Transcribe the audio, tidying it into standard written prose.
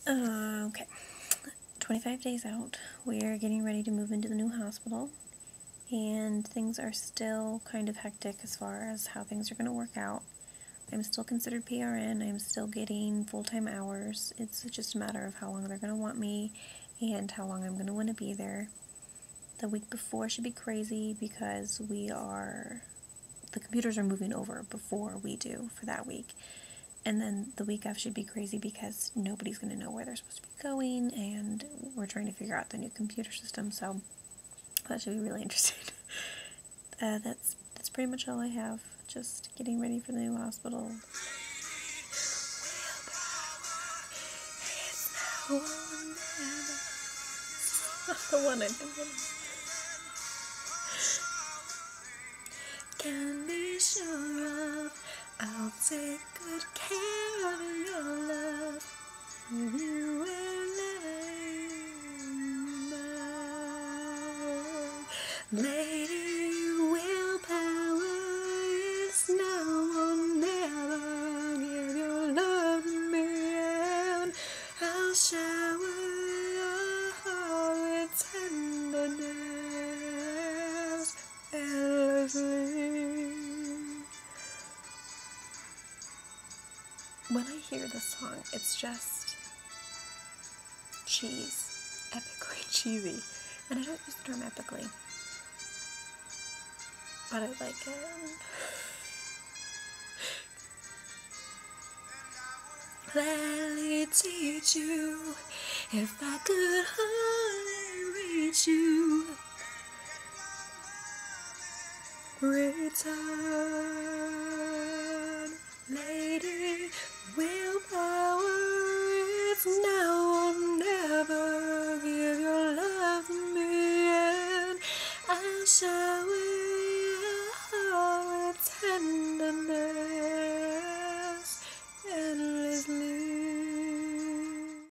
Okay. 25 days out, we're getting ready to move into the new hospital, and things are still kind of hectic as far as how things are going to work out. I'm still considered PRN, I'm still getting full-time hours. It's just a matter of how long they're going to want me and how long I'm going to want to be there. The week before should be crazy because the computers are moving over before we do for that week. And then the week after should be crazy because nobody's going to know where they're supposed to be going, and we're trying to figure out the new computer system, so that should be really interesting. That's pretty much all I have. Just getting ready for the new hospital. That's the one I'm thinking of. Can be sure of, I'll take good care of your love. You will never know. Lady, willpower is now or never. Give your love to me and I'll shower your heart with tenderness endlessly. When I hear this song, it's just cheese. Epically cheesy. And I don't use the term epically, but I like it. Gladly teach you if I could only reach you. Return, lady, willpower is not